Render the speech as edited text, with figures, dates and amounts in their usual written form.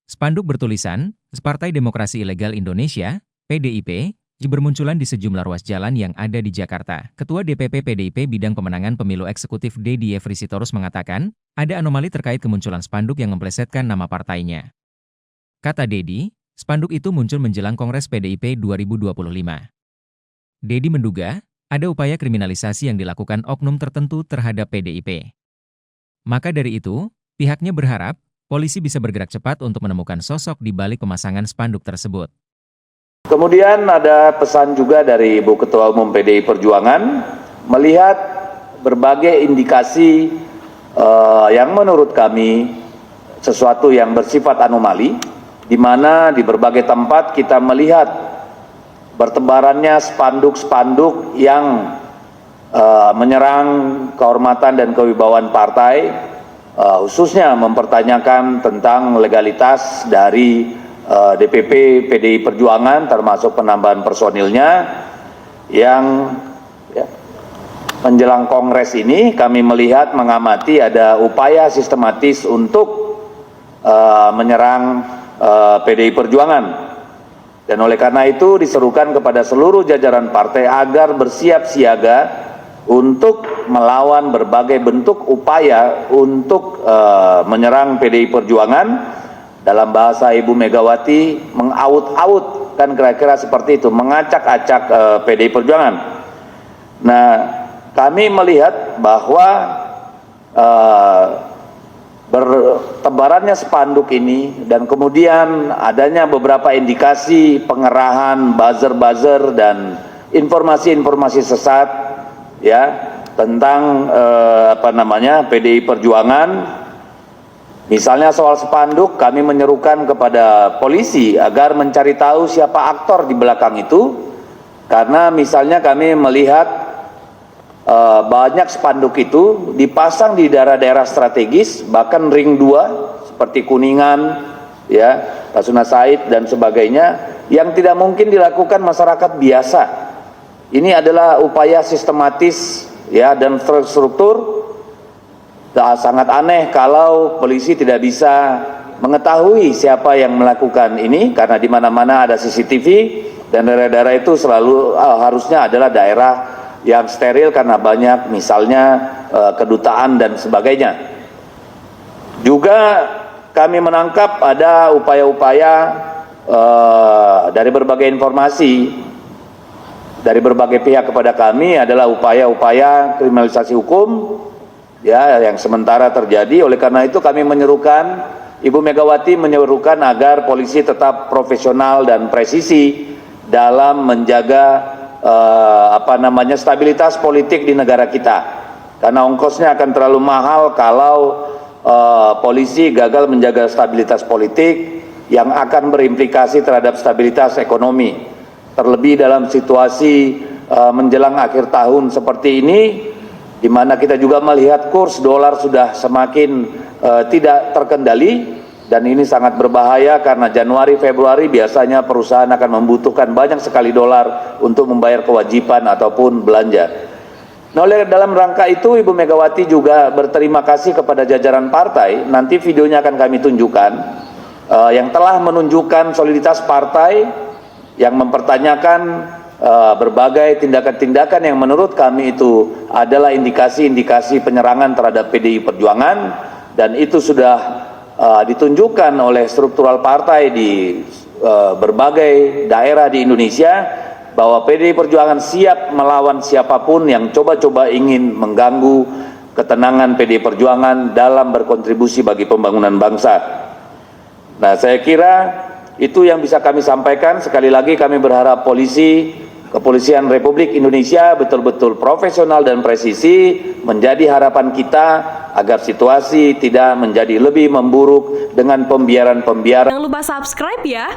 Spanduk bertulisan, Partai Demokrasi Ilegal Indonesia, PDIP, bermunculan di sejumlah ruas jalan yang ada di Jakarta. Ketua DPP PDIP Bidang Pemenangan Pemilu Eksekutif Dedi Frissitorus mengatakan, ada anomali terkait kemunculan spanduk yang memplesetkan nama partainya. Kata Dedi, spanduk itu muncul menjelang Kongres PDIP 2025. Dedi menduga, ada upaya kriminalisasi yang dilakukan oknum tertentu terhadap PDIP. Maka dari itu, pihaknya berharap, polisi bisa bergerak cepat untuk menemukan sosok di balik pemasangan spanduk tersebut. Kemudian ada pesan juga dari Ibu Ketua Umum PDI Perjuangan melihat berbagai indikasi yang menurut kami sesuatu yang bersifat anomali, di mana di berbagai tempat kita melihat bertebarannya spanduk-spanduk yang menyerang kehormatan dan kewibawaan partai, khususnya mempertanyakan tentang legalitas dari DPP PDI Perjuangan termasuk penambahan personilnya yang menjelang Kongres ini kami melihat mengamati ada upaya sistematis untuk menyerang PDI Perjuangan, dan oleh karena itu diserukan kepada seluruh jajaran partai agar bersiap siaga untuk melawan berbagai bentuk upaya untuk menyerang PDI Perjuangan. Dalam bahasa Ibu Megawati, mengaut-aut, kan kira-kira seperti itu, mengacak-acak PDI Perjuangan. Nah, kami melihat bahwa bertebarannya spanduk ini dan kemudian adanya beberapa indikasi pengerahan buzzer-buzzer dan informasi-informasi sesat ya tentang PDI Perjuangan. Misalnya soal spanduk, kami menyerukan kepada polisi agar mencari tahu siapa aktor di belakang itu, karena misalnya kami melihat banyak spanduk itu dipasang di daerah-daerah strategis, bahkan ring 2 seperti Kuningan, ya, Rasuna Said dan sebagainya, yang tidak mungkin dilakukan masyarakat biasa. Ini adalah upaya sistematis ya dan terstruktur. Sangat aneh kalau polisi tidak bisa mengetahui siapa yang melakukan ini, karena di mana-mana ada CCTV dan daerah-daerah itu selalu harusnya adalah daerah yang steril karena banyak misalnya kedutaan dan sebagainya. Juga kami menangkap ada upaya-upaya dari berbagai informasi dari berbagai pihak kepada kami adalah upaya-upaya kriminalisasi hukum ya yang sementara terjadi. Oleh karena itu kami menyerukan, Ibu Megawati menyerukan agar polisi tetap profesional dan presisi dalam menjaga stabilitas politik di negara kita, karena ongkosnya akan terlalu mahal kalau polisi gagal menjaga stabilitas politik yang akan berimplikasi terhadap stabilitas ekonomi, terlebih dalam situasi menjelang akhir tahun seperti ini, di mana kita juga melihat kurs dolar sudah semakin tidak terkendali, dan ini sangat berbahaya karena Januari Februari biasanya perusahaan akan membutuhkan banyak sekali dolar untuk membayar kewajiban ataupun belanja. Nah, oleh dalam rangka itu Ibu Megawati juga berterima kasih kepada jajaran partai, nanti videonya akan kami tunjukkan, yang telah menunjukkan soliditas partai yang mempertanyakan berbagai tindakan-tindakan yang menurut kami itu adalah indikasi-indikasi penyerangan terhadap PDI Perjuangan, dan itu sudah ditunjukkan oleh struktural partai di berbagai daerah di Indonesia bahwa PDI Perjuangan siap melawan siapapun yang coba-coba ingin mengganggu ketenangan PDI Perjuangan dalam berkontribusi bagi pembangunan bangsa. Nah, saya kira itu yang bisa kami sampaikan. Sekali lagi kami berharap Kepolisian Republik Indonesia betul-betul profesional dan presisi, menjadi harapan kita agar situasi tidak menjadi lebih memburuk dengan pembiaran-pembiaran. Jangan lupa subscribe ya.